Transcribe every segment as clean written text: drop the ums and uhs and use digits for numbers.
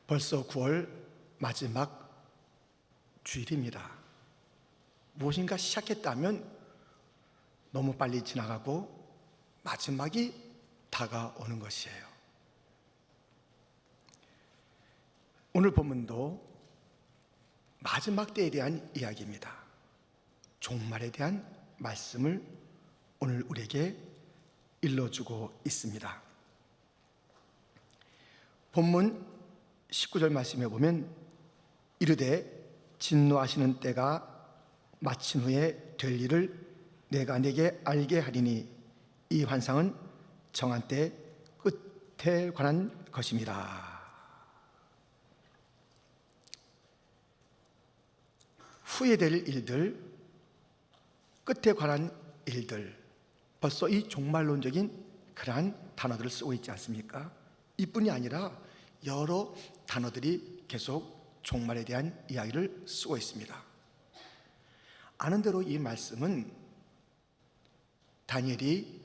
벌써 9월 마지막 주일입니다. 무엇인가 시작했다면 너무 빨리 지나가고 마지막이 다가오는 것이에요. 오늘 본문도 마지막 때에 대한 이야기입니다. 종말에 대한 말씀을 오늘 우리에게 일러주고 있습니다. 본문 19절 말씀에 보면 이르되 진노하시는 때가 마친 후에 될 일을 내가 네게 알게 하리니 이 환상은 정한 때 끝에 관한 것입니다. 후에 될 일들, 끝에 관한 일들, 벌써 이 종말론적인 그러한 단어들을 쓰고 있지 않습니까? 이뿐이 아니라 여러 단어들이 계속 종말에 대한 이야기를 쓰고 있습니다. 아는 대로 이 말씀은 다니엘이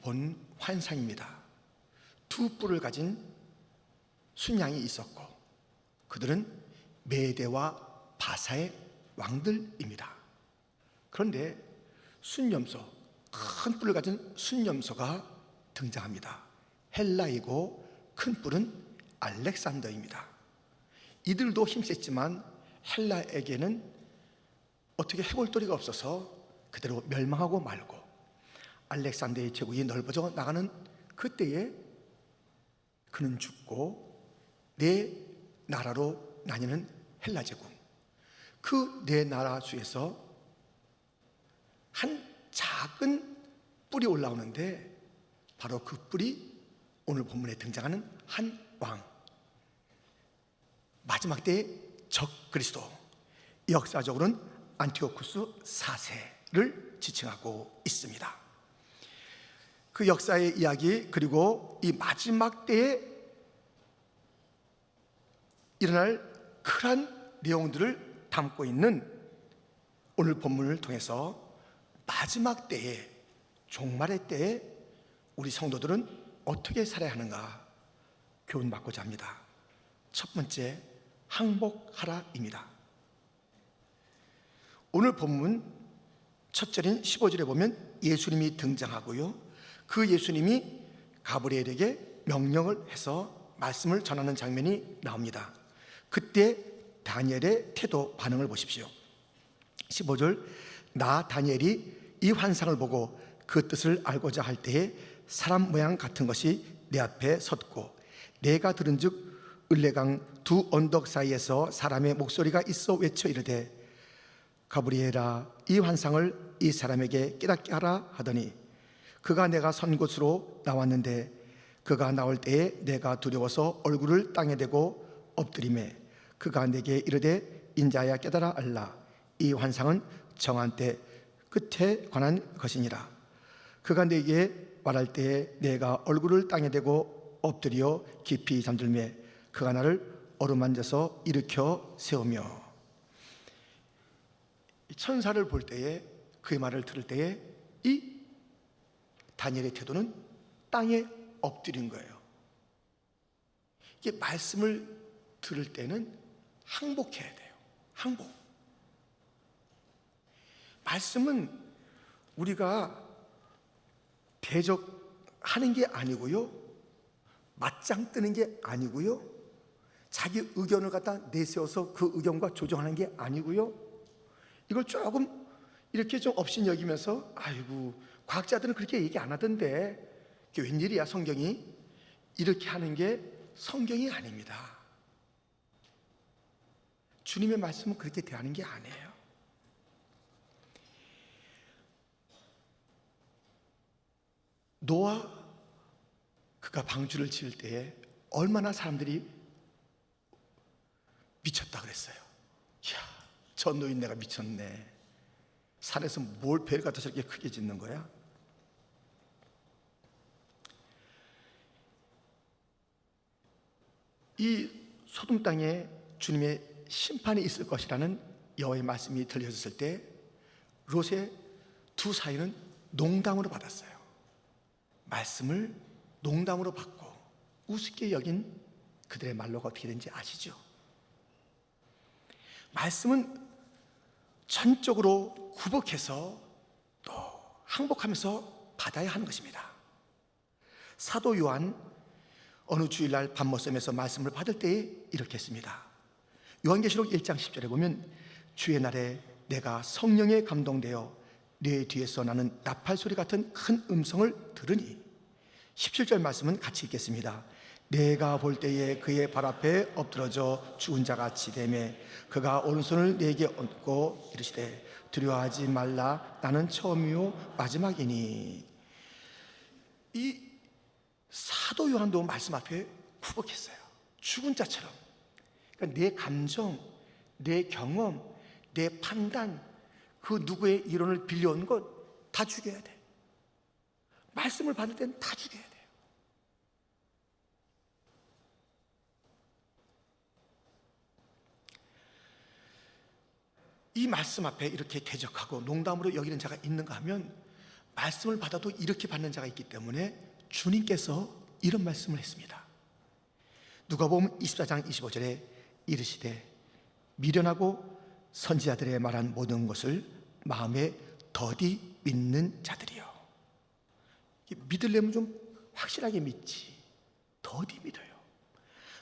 본 환상입니다. 두 뿔을 가진 순양이 있었고 그들은 메대와 바사의 왕들입니다. 그런데 순염소, 큰 뿔을 가진 순염소가 등장합니다. 헬라이고 큰 뿔은 알렉산더입니다. 이들도 힘셌지만 헬라에게는 어떻게 해볼 도리가 없어서 그대로 멸망하고 말고 알렉산더의 제국이 넓어져 나가는 그때에 그는 죽고 네 나라로 나뉘는 헬라 제국, 그 네 나라 중에서 한 작은 뿔이 올라오는데 바로 그 뿔이 오늘 본문에 등장하는 한 왕, 마지막 때의 적 그리스도, 역사적으로는 안티오쿠스 4세를 지칭하고 있습니다. 그 역사의 이야기, 그리고 이 마지막 때에 일어날 큰한 내용들을 담고 있는 오늘 본문을 통해서 마지막 때에, 종말의 때에 우리 성도들은 어떻게 살아야 하는가 교훈받고자 합니다. 첫 번째, 항복하라입니다. 오늘 본문 첫 절인 15절에 보면 예수님이 등장하고요, 그 예수님이 가브리엘에게 명령을 해서 말씀을 전하는 장면이 나옵니다. 그때 다니엘의 태도 반응을 보십시오. 15절, 나 다니엘이 이 환상을 보고 그 뜻을 알고자 할 때에 사람 모양 같은 것이 내 앞에 섰고 내가 들은즉 을레강 두 언덕 사이에서 사람의 목소리가 있어 외쳐 이르되 가브리엘아, 이 환상을 이 사람에게 깨닫게 하라 하더니 그가 내가 선 곳으로 나왔는데 그가 나올 때에 내가 두려워서 얼굴을 땅에 대고 엎드리매 그가 내게 이르되 인자야 깨달아 알라, 이 환상은 정한 때 끝에 관한 것이니라. 그가 내게 말할 때에 내가 얼굴을 땅에 대고 엎드려 깊이 잠들매 그가 나를 어루만져서 일으켜 세우며. 천사를 볼 때에, 그의 말을 들을 때에 이 다니엘의 태도는 땅에 엎드린 거예요. 이게 말씀을 들을 때는 항복해야 돼요. 항복. 말씀은 우리가 대적하는 게 아니고요, 맞짱 뜨는 게 아니고요, 자기 의견을 갖다 내세워서 그 의견과 조정하는 게 아니고요, 이걸 조금 이렇게 좀 업신여기면서 아이고 과학자들은 그렇게 얘기 안 하던데 이게 웬일이야 성경이, 이렇게 하는 게 성경이 아닙니다. 주님의 말씀은 그렇게 대하는 게 아니에요. 노아, 그가 방주를 지을 때에 얼마나 사람들이 미쳤다 그랬어요. 이야, 저 노인네가 미쳤네. 산에서 뭘 배를 갖다 저렇게 크게 짓는 거야? 이 소돔 땅에 주님의 심판이 있을 것이라는 여호와의 말씀이 들려졌을 때 롯의 두 사위는 농담으로 받았어요. 말씀을 농담으로 받고 우습게 여긴 그들의 말로가 어떻게 되는지 아시죠? 말씀은 전적으로 굴복해서 또 항복하면서 받아야 하는 것입니다. 사도 요한 어느 주일날 밤모섬에서 말씀을 받을 때에 이렇게 했습니다. 요한계시록 1장 10절에 보면 주의 날에 내가 성령에 감동되어 내 뒤에서 나는 나팔 소리 같은 큰 음성을 들으니 17절 말씀은 같이 읽겠습니다. 내가 볼 때에 그의 발 앞에 엎드러져 죽은 자같이 되매 그가 오른손을 내게 얹고 이르시되 두려워하지 말라 나는 처음이요 마지막이니. 이 사도 요한도 말씀 앞에 굴복했어요. 죽은 자처럼. 그러니까 내 감정, 내 경험, 내 판단, 그 누구의 이론을 빌려온 것 다 죽여야 돼. 말씀을 받을 때는 다 죽여야 돼요. 이 말씀 앞에 이렇게 대적하고 농담으로 여기는 자가 있는가 하면 말씀을 받아도 이렇게 받는 자가 있기 때문에 주님께서 이런 말씀을 했습니다. 누가복음 24장 25절에 이르시되 미련하고 선지자들의 말한 모든 것을 마음에 더디 믿는 자들이요. 믿으려면 좀 확실하게 믿지, 더디 믿어요.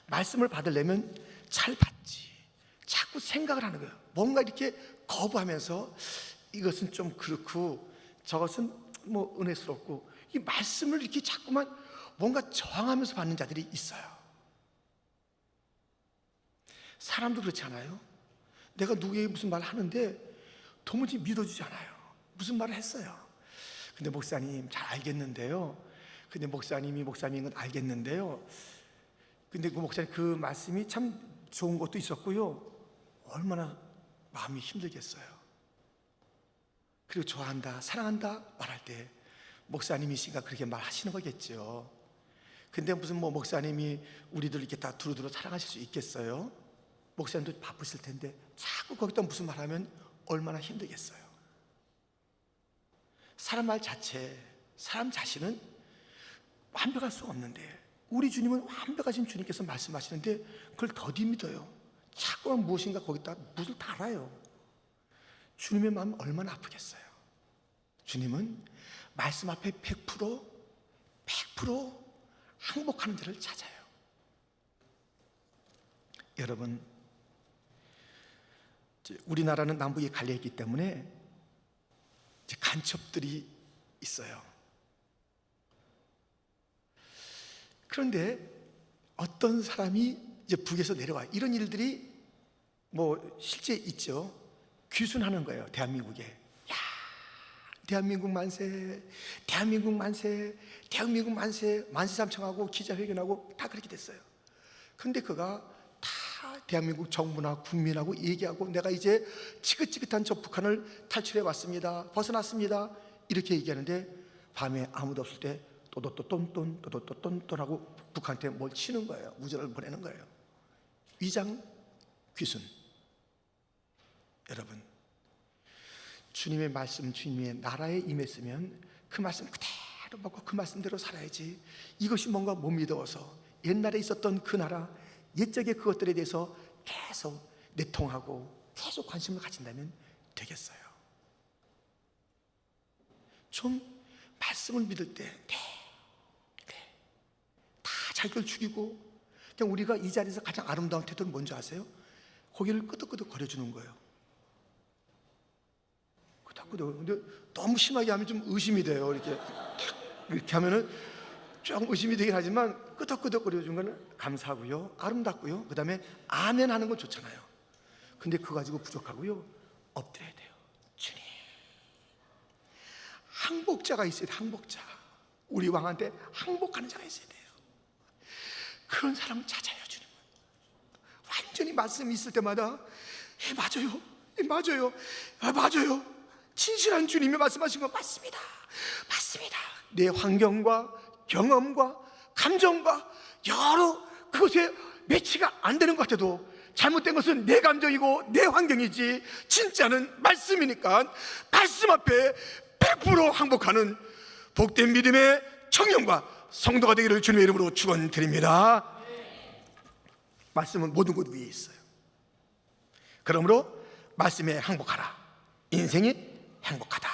말씀을 받으려면 잘 받지, 자꾸 생각을 하는 거예요. 뭔가 이렇게 거부하면서 이것은 좀 그렇고 저것은 뭐 은혜스럽고, 이 말씀을 이렇게 자꾸만 뭔가 저항하면서 받는 자들이 있어요. 사람도 그렇지 않아요? 내가 누구에게 무슨 말을 하는데 도무지 믿어주지 않아요. 무슨 말을 했어요. 근데 목사님 잘 알겠는데요. 근데 목사님인 건 알겠는데요. 근데 그 목사님 그 말씀이 참 좋은 것도 있었고요. 얼마나 마음이 힘들겠어요. 그리고 좋아한다, 사랑한다 말할 때 목사님이신가 그렇게 말하시는 거겠죠. 근데 무슨 뭐 목사님이 우리들 이렇게 다 두루두루 사랑하실 수 있겠어요? 목사님도 바쁘실 텐데 자꾸 거기다 무슨 말하면 얼마나 힘들겠어요. 사람 말 자체, 사람 자신은 완벽할 수 없는데 우리 주님은 완벽하신 주님께서 말씀하시는데 그걸 더디 믿어요. 자꾸만 무엇인가 거기다 무엇을 달아요. 주님의 마음 얼마나 아프겠어요. 주님은 말씀 앞에 100% 항복하는 자를 찾아요. 여러분, 우리나라는 남북이 갈려있기 때문에 간첩들이 있어요. 그런데 어떤 사람이 이제 북에서 내려와 이런 일들이 뭐 실제 있죠. 귀순하는 거예요. 대한민국에. 야, 대한민국 만세, 대한민국 만세, 대한민국 만세, 만세삼창하고 기자회견하고 다 그렇게 됐어요. 근데 그가 다 대한민국 정부나 국민하고 얘기하고 내가 이제 지긋지긋한 저 북한을 탈출해 왔습니다, 벗어났습니다, 이렇게 얘기하는데 밤에 아무도 없을 때 또또또똔똔 하고 북한한테 뭘 치는 거예요. 무전을 보내는 거예요. 위장 귀순. 여러분, 주님의 말씀, 주님의 나라에 임했으면 그 말씀 그대로 먹고 그 말씀대로 살아야지. 이것이 뭔가 못 믿어서 옛날에 있었던 그 나라, 옛적의 그것들에 대해서 계속 내통하고 계속 관심을 가진다면 되겠어요. 좀 말씀을 믿을 때 다 자기를 죽이고, 그냥 우리가 이 자리에서 가장 아름다운 태도는 뭔지 아세요? 고개를 끄덕끄덕 거려주는 거예요. 끄덕끄덕. 근데 너무 심하게 하면 좀 의심이 돼요. 이렇게 하면은 좀 의심이 되긴 하지만 끄덕끄덕 거려주는 건 감사하고요, 아름답고요, 그 다음에 아멘 하는 건 좋잖아요. 근데 그거 가지고 부족하고요, 엎드려야 돼요. 주님, 항복자가 있어야 돼요. 항복자. 우리 왕한테 항복하는 자가 있어야 돼요. 그런 사람을 찾아요. 주님은 완전히 말씀이 있을 때마다 맞아요, 맞아요, 맞아요, 진실한 주님이 말씀하신 거 맞습니다, 맞습니다. 내 환경과 경험과 감정과 여러 그것에 매치가 안 되는 것 같아도 잘못된 것은 내 감정이고 내 환경이지 진짜는 말씀이니까 말씀 앞에 100% 항복하는 복된 믿음의 청년과 성도가 되기를 주님의 이름으로 축원드립니다. 말씀은 모든 것 위에 있어요. 그러므로 말씀에 항복하라. 인생이 행복하다.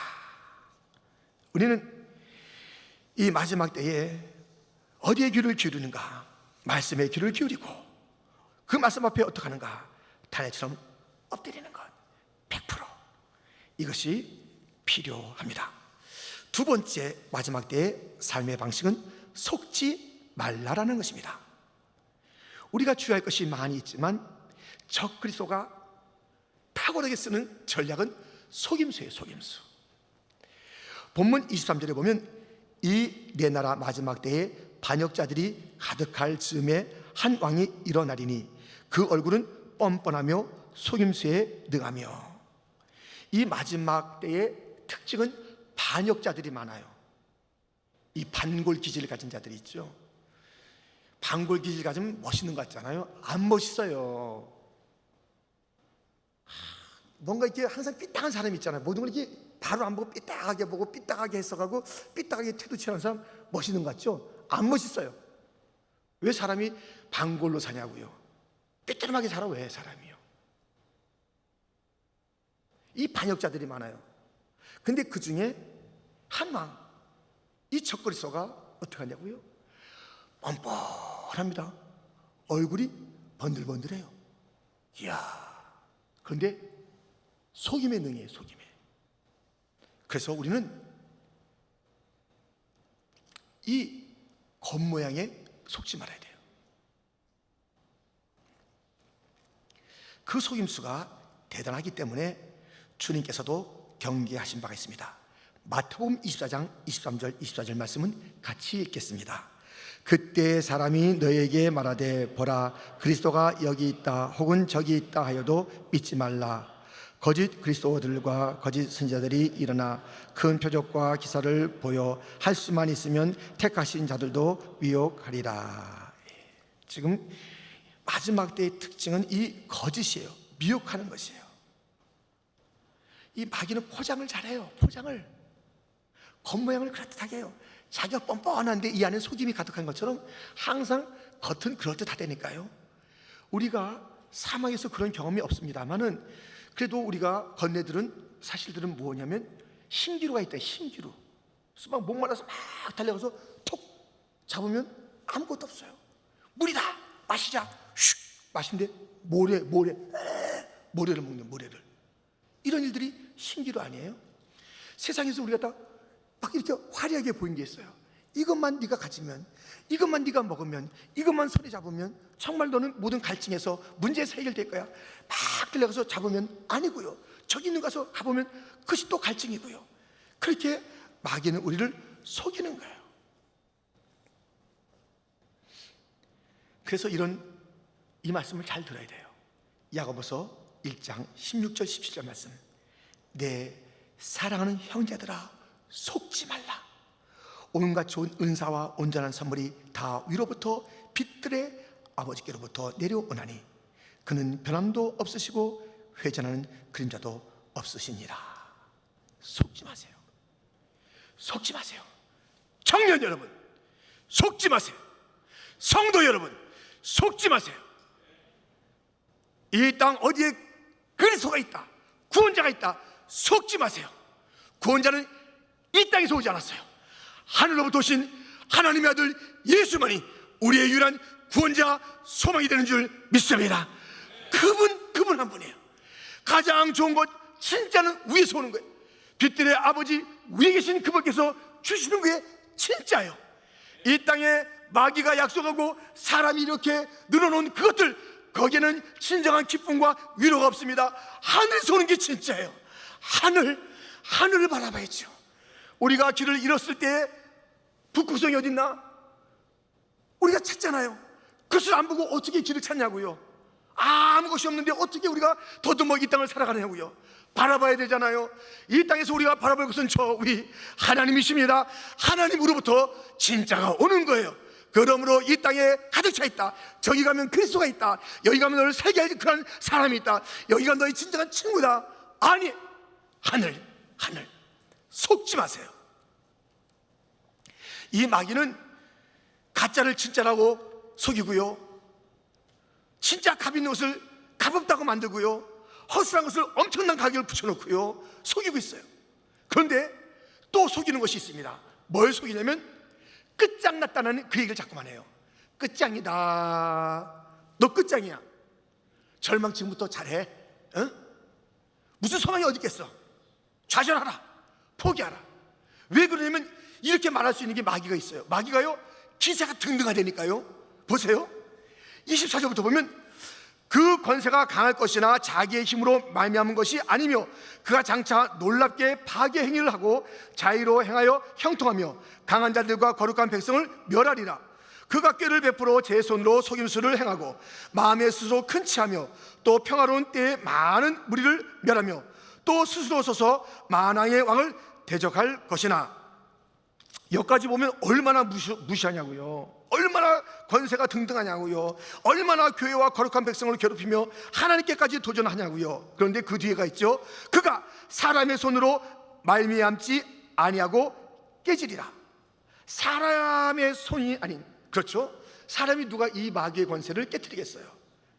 우리는 이 마지막 때에 어디에 귀를 기울이는가? 말씀에 귀를 기울이고 그 말씀 앞에 어떻게 하는가? 다니엘처럼 엎드리는 것 100% 이것이 필요합니다. 두 번째 마지막 때의 삶의 방식은 속지 말라라는 것입니다. 우리가 주의할 것이 많이 있지만 적그리스도가 탁월하게 쓰는 전략은 속임수예요. 속임수. 본문 23절에 보면 이 내 나라 마지막 때에 반역자들이 가득할 즈음에 한 왕이 일어나리니 그 얼굴은 뻔뻔하며 속임수에 능하며. 이 마지막 때의 특징은 반역자들이 많아요. 이 반골기질을 가진 자들이 있죠. 반골기질 가지면 멋있는 것 같잖아요. 안 멋있어요. 뭔가 이렇게 항상 삐딱한 사람이 있잖아요. 모든 걸 이렇게 바로 안 보고 삐딱하게 보고 삐딱하게 했어가고 삐딱하게 태도 취하는 사람 멋있는 것 같죠? 안 멋있어요. 왜 사람이 반골로 사냐고요? 삐뚤하게 살아. 왜 사람이요? 이 반역자들이 많아요. 근데 그 중에 한 왕, 이 적그리스도가 어떻게 하냐고요? 뻔뻔합니다. 얼굴이 번들번들해요. 이야, 그런데 속임에 능해요. 속임에. 그래서 우리는 이 겉모양에 속지 말아야 돼요. 그 속임수가 대단하기 때문에 주님께서도 경계하신 바가 있습니다. 마태복음 24장 23절 24절 말씀은 같이 읽겠습니다. 그때 사람이 너에게 말하되 보라 그리스도가 여기 있다 혹은 저기 있다 하여도 믿지 말라. 거짓 그리스도들과 거짓 선지자들이 일어나 큰 표적과 기사를 보여 할 수만 있으면 택하신 자들도 미혹하리라. 지금 마지막 때의 특징은 이 거짓이에요. 미혹하는 것이에요. 이 마귀는 포장을 잘해요. 포장을 겉모양을 그럴듯하게 해요. 자기가 뻔뻔한데 이 안에 속임이 가득한 것처럼 항상 겉은 그럴듯하다니까요. 우리가 사막에서 그런 경험이 없습니다만은 그래도 우리가 건네들은 사실들은 뭐냐면 신기루가 있다. 신기루. 막 목말라서 막 달려가서 톡 잡으면 아무것도 없어요. 물이다. 마시자. 슉 마신데 모래를 먹는 모래를. 이런 일들이 신기루 아니에요? 세상에서 우리가 다 막 이렇게 화려하게 보이는 게 있어요. 이것만 네가 가지면, 이것만 네가 먹으면, 이것만 손에 잡으면 정말 너는 모든 갈증에서 문제에서 해결될 거야. 막 들려가서 잡으면 아니고요. 저기 있는 가서 가보면 그것이 또 갈증이고요. 그렇게 마귀는 우리를 속이는 거예요. 그래서 이 말씀을 잘 들어야 돼요. 야고보서 1장 16절 17절 말씀. 내 사랑하는 형제들아 속지 말라. 온갖 좋은 은사와 온전한 선물이 다 위로부터 빛들의 아버지께로부터 내려오나니 그는 변함도 없으시고 회전하는 그림자도 없으시니라. 속지 마세요. 속지 마세요. 청년 여러분 속지 마세요. 성도 여러분 속지 마세요. 이 땅 어디에 그리스도가 있다, 구원자가 있다, 속지 마세요. 구원자는 이 땅에서 오지 않았어요. 하늘로부터 오신 하나님의 아들 예수만이 우리의 유일한 구원자 소망이 되는 줄 믿습니다. 그분 한 분이에요. 가장 좋은 것 진짜는 위에서 오는 거예요. 빛들의 아버지 위에 계신 그분께서 주시는 게 진짜예요. 이 땅에 마귀가 약속하고 사람이 이렇게 늘어놓은 그것들, 거기에는 진정한 기쁨과 위로가 없습니다. 하늘에서 오는 게 진짜예요. 하늘을 바라봐야죠. 우리가 길을 잃었을 때 북극성이 어딨나? 우리가 찾잖아요. 그것을 안 보고 어떻게 길을 찾냐고요. 아무 것이 없는데 어떻게 우리가 더듬어 이 땅을 살아가냐고요. 바라봐야 되잖아요. 이 땅에서 우리가 바라볼 것은 저 위 하나님이십니다. 하나님으로부터 진짜가 오는 거예요. 그러므로 이 땅에 가득 차 있다. 저기 가면 그리스도가 있다. 여기 가면 너를 살게 할 그런 사람이 있다. 여기가 너의 진정한 친구다. 아니, 하늘 속지 마세요. 이 마귀는 가짜를 진짜라고 속이고요, 진짜 값 있는 것을 값없다고 만들고요, 허술한 것을 엄청난 가격을 붙여놓고요 속이고 있어요. 그런데 또 속이는 것이 있습니다. 뭘 속이냐면 끝장났다는 그 얘기를 자꾸만 해요. 끝장이다, 너 끝장이야, 절망 지금부터 잘해, 어? 무슨 소망이 어디 있겠어, 좌절하라, 포기하라. 왜 그러냐면 이렇게 말할 수 있는 게 마귀가 있어요. 마귀가요 기세가 등등하다니까요. 보세요, 24절부터 보면 그 권세가 강할 것이나 자기의 힘으로 말미암은 것이 아니며 그가 장차 놀랍게 파괴 행위를 하고 자의로 행하여 형통하며 강한 자들과 거룩한 백성을 멸하리라. 그가 꾀를 베풀어 제 손으로 속임수를 행하고 마음에 스스로 큰 치하며 또 평화로운 때에 많은 무리를 멸하며 또 스스로 서서 만왕의 왕을 대적할 것이나. 여기까지 보면 얼마나 무시하냐고요, 얼마나 권세가 등등하냐고요, 얼마나 교회와 거룩한 백성을 괴롭히며 하나님께까지 도전하냐고요. 그런데 그 뒤에가 있죠. 그가 사람의 손으로 말미암지 아니하고 깨지리라. 사람의 손이 아닌, 그렇죠, 사람이 누가 이 마귀의 권세를 깨뜨리겠어요?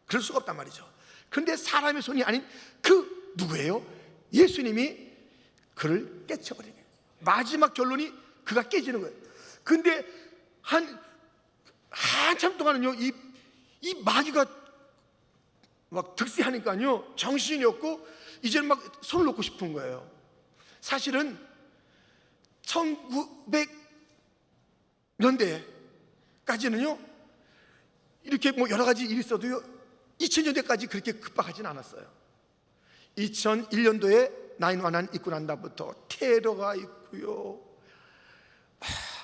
그럴 수가 없단 말이죠. 그런데 사람의 손이 아닌 그 누구예요? 예수님이 그를 깨쳐버리는 거예요. 마지막 결론이 그가 깨지는 거예요. 근데 한참 동안은요 이 마귀가 막 득세하니까요 정신이 없고 이제는 막 손을 놓고 싶은 거예요. 사실은 1900년대까지는요 이렇게 뭐 여러 가지 일이 있어도요 2000년대까지 그렇게 급박하진 않았어요. 2001년도에 9/11 있고 난 다음부터 테러가 있고요,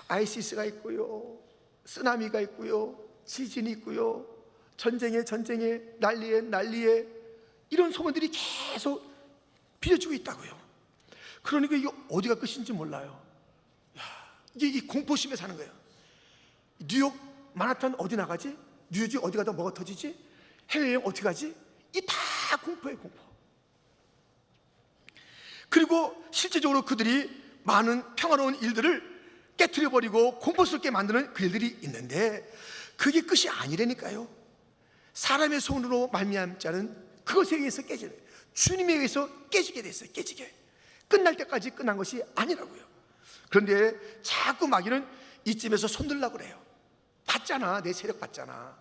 아이시스가 있고요, 쓰나미가 있고요, 지진이 있고요, 전쟁에 난리에 이런 소문들이 계속 비춰지고 있다고요. 그러니까 이게 어디가 끝인지 몰라요. 이게 이 공포심에 사는 거예요. 뉴욕 만하탄 어디 나가지? 뉴욕이 어디 가다 뭐가 터지지? 해외여행 어떻게 가지? 이 다 공포예요, 공포. 그리고 실제적으로 그들이 많은 평화로운 일들을 깨트려버리고 공포스럽게 만드는 그 일들이 있는데 그게 끝이 아니라니까요. 사람의 손으로 말미암지 않은 그것에 의해서 깨지는, 주님에 의해서 깨지게 됐어요. 깨지게 끝날 때까지 끝난 것이 아니라고요. 그런데 자꾸 마귀는 이쯤에서 손들라고 그래요. 봤잖아, 내 세력 봤잖아,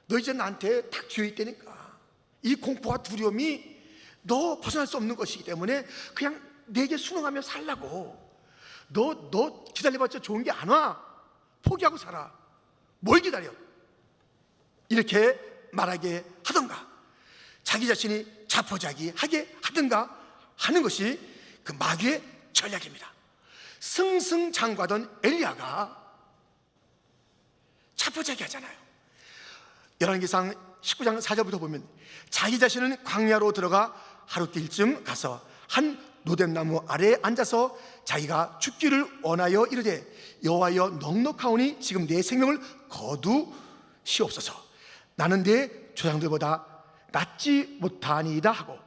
너 이제 나한테 딱 쥐어있다니까. 이 공포와 두려움이 너 벗어날 수 없는 것이기 때문에 그냥 내게 순응하며 살라고. 너 기다려봤자 좋은 게 안 와. 포기하고 살아. 뭘 기다려? 이렇게 말하게 하던가 자기 자신이 자포자기하게 하든가 하는 것이 그 마귀의 전략입니다. 승승장구하던 엘리야가 자포자기 하잖아요. 열왕기상 19장 4절부터 보면 자기 자신은 광야로 들어가 하루길쯤 가서 한 노뎀나무 아래에 앉아서 자기가 죽기를 원하여 이르되 여호와여 넉넉하오니 지금 내 생명을 거두시옵소서. 나는 내 조상들보다 낫지 못하니이다 하고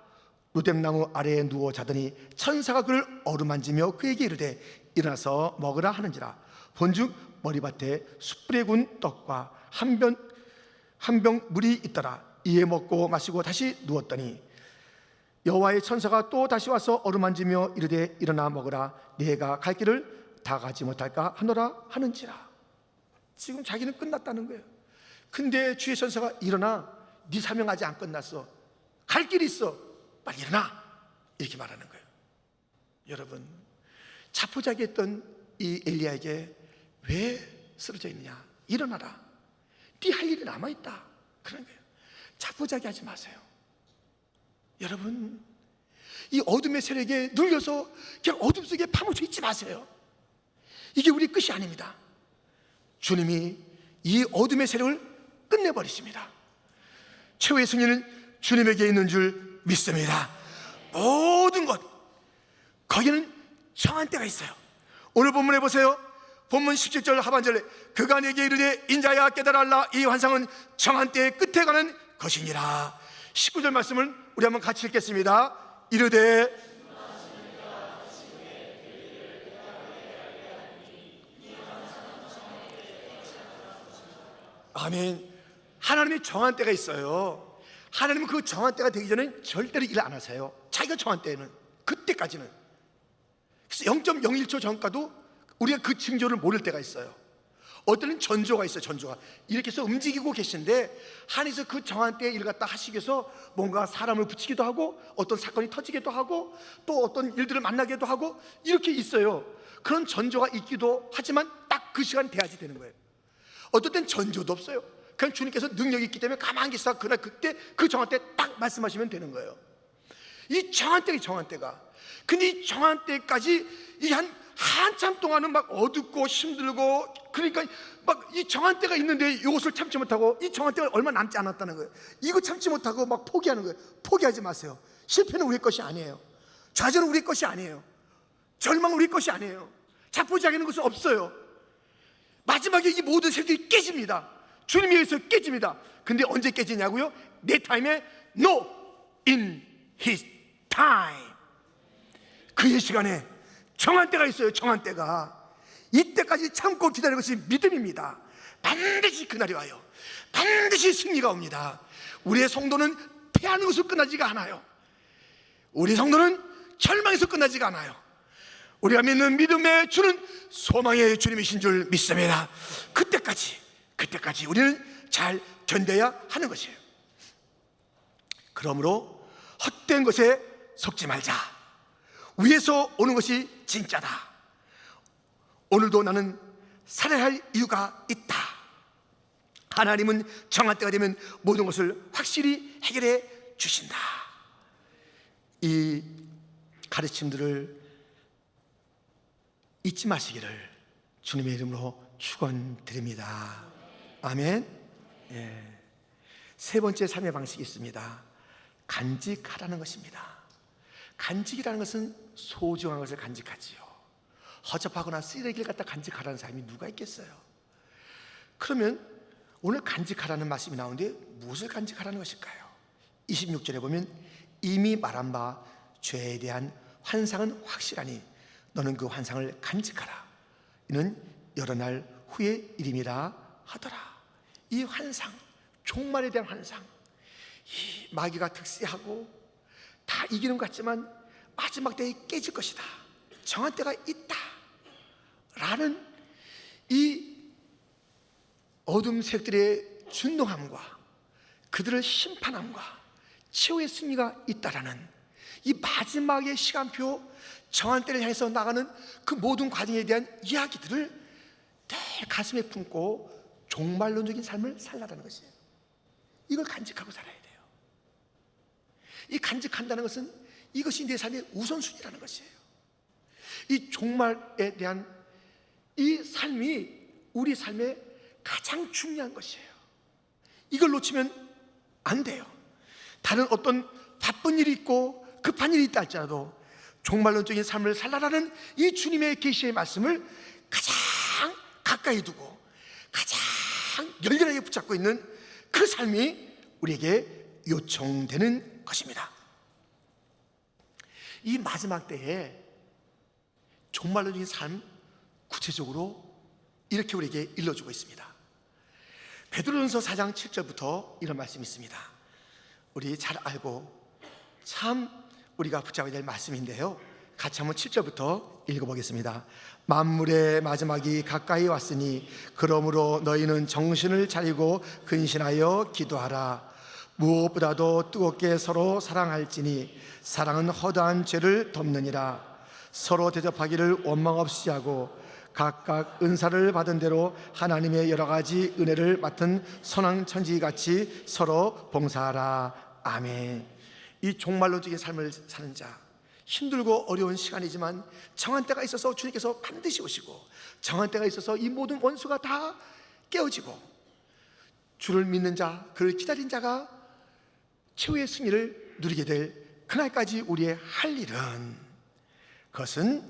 노뎀나무 아래에 누워 자더니 천사가 그를 어루만지며 그에게 이르되 일어나서 먹으라 하는지라. 본즉 머리밭에 숯불에 군 떡과 한 병 물이 있더라. 이에 먹고 마시고 다시 누웠더니 여호와의 천사가 또 다시 와서 어루만지며 이르되 일어나 먹으라. 네가 갈 길을 다 가지 못할까 하노라 하는지라. 지금 자기는 끝났다는 거예요. 근데 주의 천사가 일어나, 네 사명 아직 안 끝났어, 갈 길이 있어, 빨리 일어나, 이렇게 말하는 거예요. 여러분, 자포자기했던 이 엘리야에게 왜 쓰러져 있느냐? 일어나라, 네 할 일이 남아있다, 그런 거예요. 자포자기하지 마세요. 여러분, 이 어둠의 세력에 눌려서 그냥 어둠 속에 파묻혀 있지 마세요. 이게 우리 끝이 아닙니다. 주님이 이 어둠의 세력을 끝내버리십니다. 최후의 승리는 주님에게 있는 줄 믿습니다. 모든 것 거기는 정한 때가 있어요. 오늘 본문에 보세요. 본문 17절 하반절에 그가 내게 이르되 인자야 깨달아라, 이 환상은 정한 때의 끝에 가는 것이니라. 19절 말씀을 우리 한번 같이 읽겠습니다. 이르되 아멘. 하나님이 정한 때가 있어요. 하나님은 그 정한 때가 되기 전에 절대로 일 안 하세요. 자기가 정한 때에는, 그때까지는. 그래서 0.01초 전까도 우리가 그 징조를 모를 때가 있어요. 어떤 때는 전조가 있어요. 전조가 이렇게 해서 움직이고 계신데 하나님께서 그 정한 때에 일 갖다 하시기 위해서 뭔가 사람을 붙이기도 하고 어떤 사건이 터지기도 하고 또 어떤 일들을 만나기도 하고 이렇게 있어요. 그런 전조가 있기도 하지만 딱 그 시간 돼야지 되는 거예요. 어떤 때는 전조도 없어요. 그냥 주님께서 능력이 있기 때문에 가만히 계시다가 그날 그때 그 정한 때 딱 말씀하시면 되는 거예요. 이 정한 때가. 근데 이 정한 때까지 이 한참 동안은 막 어둡고 힘들고, 그러니까 막 이 정한 때가 있는데 이것을 참지 못하고, 이 정한 때가 얼마 남지 않았다는 거예요. 이거 참지 못하고 막 포기하는 거예요. 포기하지 마세요. 실패는 우리 것이 아니에요. 좌절은 우리 것이 아니에요. 절망은 우리 것이 아니에요. 자포자기하는 것은 없어요. 마지막에 이 모든 세력이 깨집니다. 주님에 의해서 깨집니다. 근데 언제 깨지냐고요? 내 타임에 No, in His time. 그의 시간에 정한 때가 있어요. 정한 때가. 이때까지 참고 기다리는 것이 믿음입니다. 반드시 그날이 와요. 반드시 승리가 옵니다. 우리의 성도는 패하는 것으로 끝나지가 않아요. 우리 성도는 절망에서 끝나지가 않아요. 우리가 믿는 믿음의 주는 소망의 주님이신 줄 믿습니다. 그때까지 우리는 잘 견뎌야 하는 것이에요. 그러므로 헛된 것에 속지 말자. 위에서 오는 것이 진짜다. 오늘도 나는 살아야 할 이유가 있다. 하나님은 정한 때가 되면 모든 것을 확실히 해결해 주신다. 이 가르침들을 잊지 마시기를 주님의 이름으로 축원드립니다. 아멘. 예. 세 번째 삶의 방식이 있습니다. 간직하라는 것입니다. 간직이라는 것은 소중한 것을 간직하지요. 허접하거나 쓰레기를 갖다 간직하라는 사람이 누가 있겠어요? 그러면 오늘 간직하라는 말씀이 나오는데 무엇을 간직하라는 것일까요? 26절에 보면 이미 말한 바 죄에 대한 환상은 확실하니 너는 그 환상을 간직하라. 이는 여러 날 후의 일임이라 하더라. 이 환상, 종말에 대한 환상, 이 마귀가 득세하고 다 이기는 것 같지만 마지막 때에 깨질 것이다. 정한 때가 있다 라는 이 어둠 세력들의 준동함과 그들을 심판함과 최후의 승리가 있다라는 이 마지막의 시간표, 정한 때를 향해서 나가는 그 모든 과정에 대한 이야기들을 늘 가슴에 품고 종말론적인 삶을 살라라는 것이에요. 이걸 간직하고 살아야 돼요. 이 간직한다는 것은 이것이 내 삶의 우선순위라는 것이에요. 이 종말에 대한 이 삶이 우리 삶의 가장 중요한 것이에요. 이걸 놓치면 안 돼요. 다른 어떤 바쁜 일이 있고 급한 일이 있다 할지라도 종말론적인 삶을 살라라는 이 주님의 계시의 말씀을 가장 가까이 두고 가장 열렬하게 붙잡고 있는 그 삶이 우리에게 요청되는 것입니다. 이 마지막 때에 종말론적인 삶 구체적으로 이렇게 우리에게 일러주고 있습니다. 베드로전서 4장 7절부터 이런 말씀이 있습니다. 우리 잘 알고 참 우리가 붙잡아야 될 말씀인데요, 같이 한번 7절부터 읽어보겠습니다. 만물의 마지막이 가까이 왔으니 그러므로 너희는 정신을 차리고 근신하여 기도하라. 무엇보다도 뜨겁게 서로 사랑할지니 사랑은 허다한 죄를 덮느니라. 서로 대접하기를 원망 없이 하고 각각 은사를 받은 대로 하나님의 여러 가지 은혜를 맡은 선한 천지같이 서로 봉사하라. 아멘. 이 종말론적인 삶을 사는 자, 힘들고 어려운 시간이지만 정한 때가 있어서 주님께서 반드시 오시고 정한 때가 있어서 이 모든 원수가 다 깨어지고 주를 믿는 자, 그를 기다린 자가 최후의 승리를 누리게 될 그날까지 우리의 할 일은, 그것은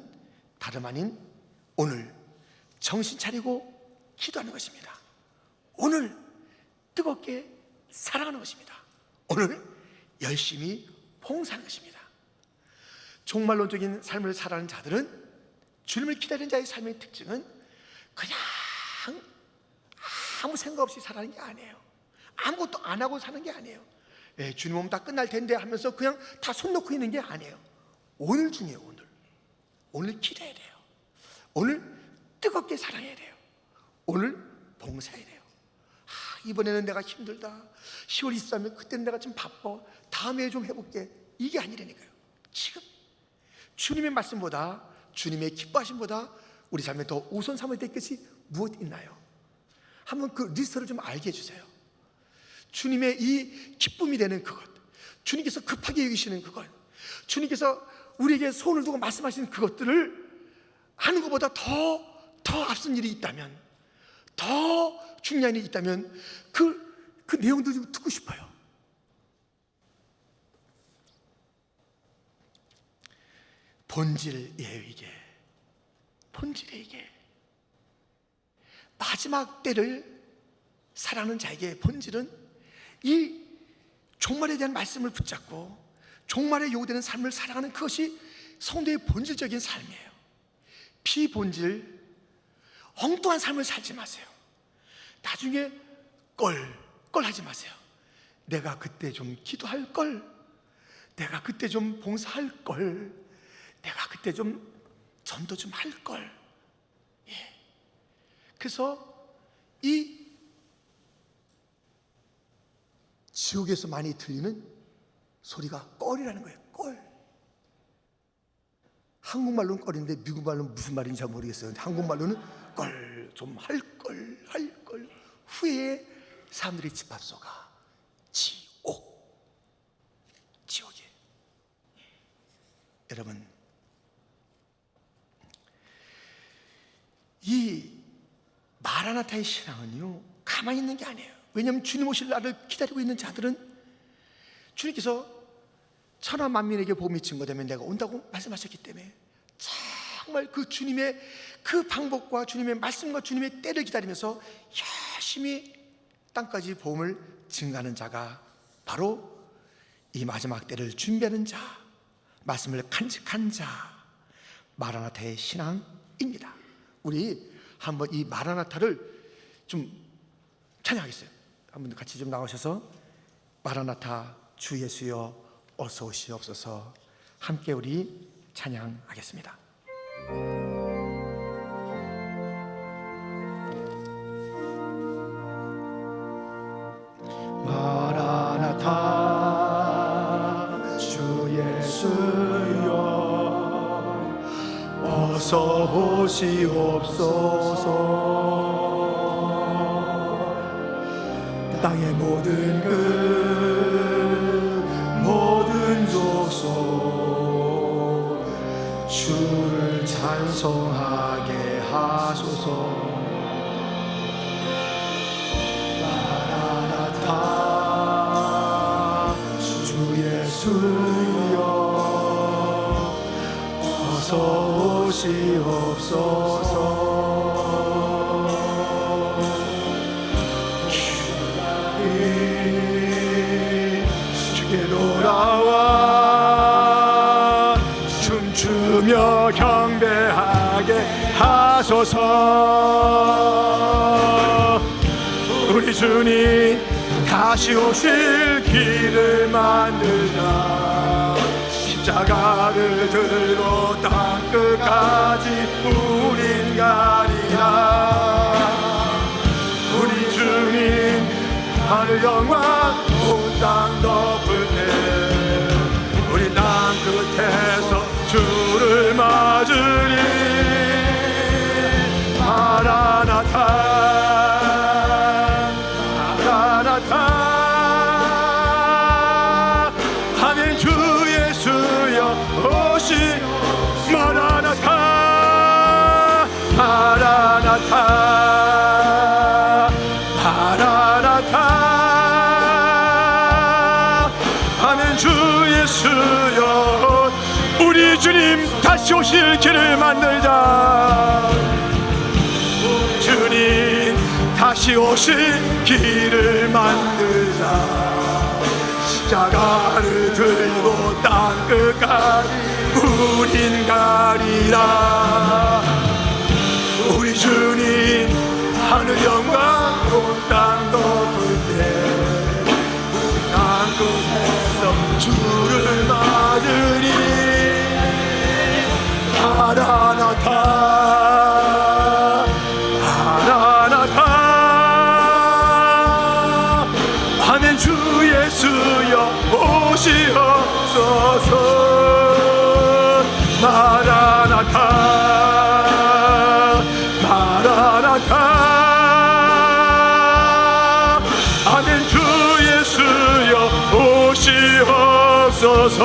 다름 아닌 오늘 정신 차리고 기도하는 것입니다. 오늘 뜨겁게 사랑하는 것입니다. 오늘 열심히 봉사하는 것입니다. 종말론적인 삶을 살아가는 자들은, 주님을 기다리는 자의 삶의 특징은 그냥 아무 생각 없이 살아가는 게 아니에요. 아무것도 안 하고 사는 게 아니에요. 주님 오면 다 끝날 텐데 하면서 그냥 다 손 놓고 있는 게 아니에요. 오늘 중요해요. 오늘 기도해야 돼요. 오늘 뜨겁게 사랑해야 돼요. 오늘 봉사해야 돼요. 이번에는 내가 힘들다, 10월 23일 그때는 내가 좀 바빠, 다음에 좀 해볼게, 이게 아니라니까요. 지금 주님의 말씀보다, 주님의 기뻐하심보다 우리 삶에 더 우선 삼아야 될 것이 무엇 있나요? 한번 그 리스트를 좀 알게 해주세요. 주님의 이 기쁨이 되는 그것, 주님께서 급하게 여기시는 그것, 주님께서 우리에게 손을 두고 말씀하시는 그것들을 하는 것보다 더 앞선 일이 있다면, 더 중요한 일이 있다면 그 내용들 좀 듣고 싶어요. 본질이에요. 이게 본질이에요. 이게 마지막 때를 살아가는 자에게 본질은 이 종말에 대한 말씀을 붙잡고 종말에 요구되는 삶을 살아가는 그것이 성도의 본질적인 삶이에요. 비본질, 엉뚱한 삶을 살지 마세요. 나중에 껄 하지 마세요. 내가 그때 좀 기도할 걸, 내가 그때 좀 봉사할 걸, 내가 그때 좀 전도 좀 할 걸. 그래서 이 지옥에서 많이 들리는 소리가 껄이라는 거예요. 껄. 한국말로는 껄인데 미국말로는 무슨 말인지 잘 모르겠어요. 한국말로는 껄, 좀 할 걸, 후에 사람들의 집합소가 지옥이에요. 여러분, 이 마라나타의 신앙은요, 가만히 있는 게 아니에요. 왜냐하면 주님 오실 날을 기다리고 있는 자들은 주님께서 천하 만민에게 복음이 증거되면 내가 온다고 말씀하셨기 때문에 정말 그 주님의 그 방법과 주님의 말씀과 주님의 때를 기다리면서 열심히 땅까지 복음을 증거하는 자가 바로 이 마지막 때를 준비하는 자, 말씀을 간직한 자, 마라나타의 신앙입니다. 우리 한번 이 마라나타를 좀 찬양하겠어요. 한번 같이 좀 나오셔서 마라나타 주 예수여 어서 오시옵소서, 함께 우리 찬양하겠습니다. 마라나타 주 예수여 어서 오시옵소서, 땅의 모든 모든 족속 주를 찬송하게 하소서. 마라나타 주 예수여 어서 오시옵소서. 주께 돌아와 춤추며 경배하게 하소서. 우리 주님 다시 오실 길을 만들자. 십자가를 들고 땅끝까지 우린 가리라. 우리 주님 하늘 영광 온 땅 덮을 때 우리 땅 끝에서 주를 맞으리. 마라나타 마라나타 하면 주 예수여 오시. 마라나타 마라나타 마라나타 하면 주 예수여 우리 주님 다시 오실 길을 만들자. 주님 다시 오실 길을 만들자. 십자가를 들고 땅끝까지 우린 가리라. 우리 주님 하늘 영광 온 땅 덮을 때 오시옵소서. 마라나타 마라나타. 아멘. 주 예수여 오시옵소서.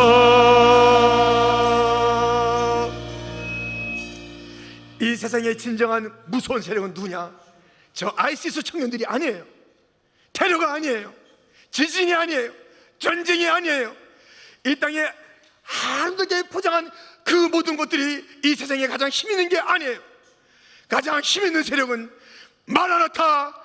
이 세상의 진정한 무서운 세력은 누구냐? 저 아이시스 청년들이 아니에요. 테러가 아니에요. 지진이 아니에요. 전쟁이 아니에요. 이 땅에 한국에 포장한 그 모든 것들이 이 세상에 가장 힘 있는 게 아니에요. 가장 힘 있는 세력은 마라나타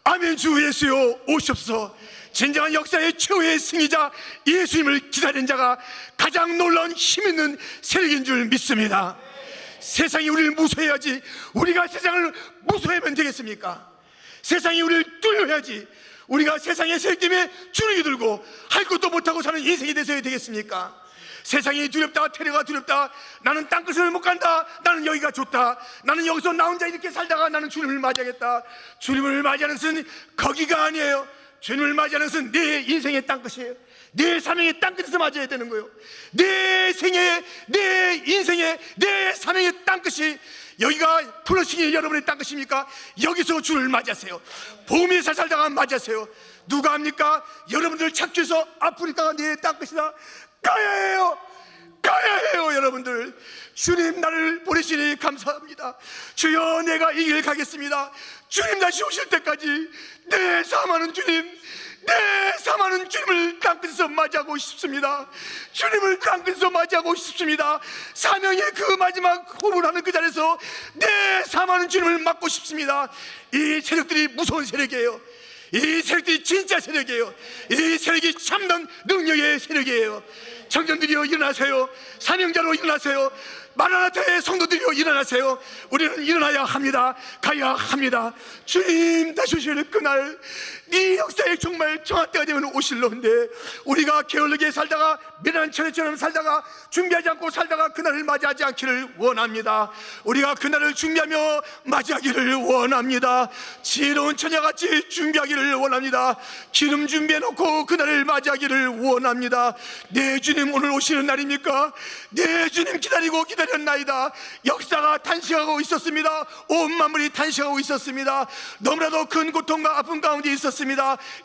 아멘 주 예수여 오시옵소서. 진정한 역사의 최후의 승리자 예수님을 기다리는 자가 가장 놀라운 힘 있는 세력인 줄 믿습니다. 세상이 우리를 무서워해야지 우리가 세상을 무서워하면 되겠습니까? 세상이 우리를 두려워해야지 우리가 세상의 세력 때문에 주눅이 들고 할 것도 못하고 사는 인생이 되어야 되겠습니까? 세상이 두렵다, 테러가 두렵다, 나는 땅끝을 못 간다, 나는 여기가 좋다, 나는 여기서 나 혼자 이렇게 살다가 나는 주님을 맞이하겠다. 주님을 맞이하는 것은 거기가 아니에요. 주님을 맞이하는 것은 내 인생의 땅끝이에요. 내 사명의 땅끝에서 맞아야 되는 거예요. 내 생애, 내 인생의, 내 사명의 땅끝이 여기가 플러싱이 여러분의 땅끝입니까? 여기서 주를 맞이하세요. 복음에서 살다가 맞이하세요. 누가 합니까? 여러분들 착취해서 아프리카가 내 땅끝이다. 가야 해요. 가야 해요. 여러분들, 주님 나를 보내시니 감사합니다. 주여 내가 이 길 가겠습니다. 주님 다시 오실 때까지 내 사랑하는 주님, 내 사랑하는 주님을 땅끝에서 맞이하고 싶습니다. 주님을 땅끝에서 맞이하고 싶습니다. 사명의 그 마지막 호흡을 하는 그 자리에서 내 사랑하는 주님을 맞고 싶습니다. 이 세력들이 무서운 세력이에요. 이 세력들이 진짜 세력이에요. 이 세력이 참된 능력의 세력이에요. 청년들이여 일어나세요. 사명자로 일어나세요. 마라나타의 성도들이여 일어나세요. 우리는 일어나야 합니다. 가야 합니다. 주님 다시 오실 그날, 이 역사에 정말 정한 때가 되면 오실런데 우리가 게을르게 살다가 미련한 처녀처럼 살다가 준비하지 않고 살다가 그날을 맞이하지 않기를 원합니다. 우리가 그날을 준비하며 맞이하기를 원합니다. 지혜로운 처녀같이 준비하기를 원합니다. 기름 준비해놓고 그날을 맞이하기를 원합니다. 내 주님 오늘 오시는 날입니까? 내 주님 기다리고 기다렸나이다. 역사가 단식하고 있었습니다. 온 만물이 단식하고 있었습니다. 너무나도 큰 고통과 아픔 가운데 있었습니다.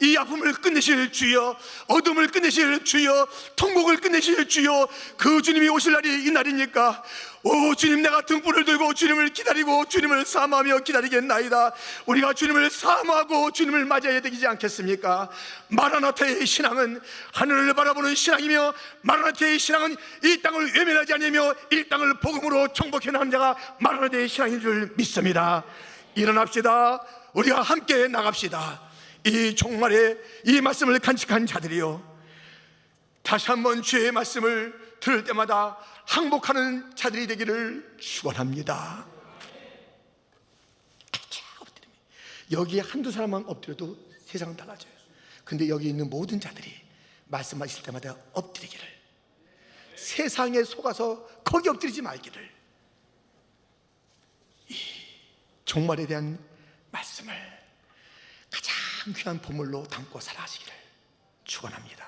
이 아픔을 끝내실 주여, 어둠을 끝내실 주여, 통곡을 끝내실 주여, 그 주님이 오실 날이 이 날입니까? 오 주님, 내가 등불을 들고 주님을 기다리고 주님을 사모하며 기다리겠나이다. 우리가 주님을 사모하고 주님을 맞이해야 되지 않겠습니까? 마라나타의 신앙은 하늘을 바라보는 신앙이며, 마라나타의 신앙은 이 땅을 외면하지 않으며 이 땅을 복음으로 정복해 나가는 자가 마라나타의 신앙인 줄 믿습니다. 일어납시다. 우리가 함께 나갑시다. 이 종말에 이 말씀을 간직한 자들이요, 다시 한번 주의 말씀을 들을 때마다 항복하는 자들이 되기를 축원합니다. 여기 한두 사람만 엎드려도 세상은 달라져요. 근데 여기 있는 모든 자들이 말씀하실 때마다 엎드리기를, 세상에 속아서 거기 엎드리지 말기를, 이 종말에 대한 말씀을 가장 귀한 보물로 담고 살아가시기를 축원합니다.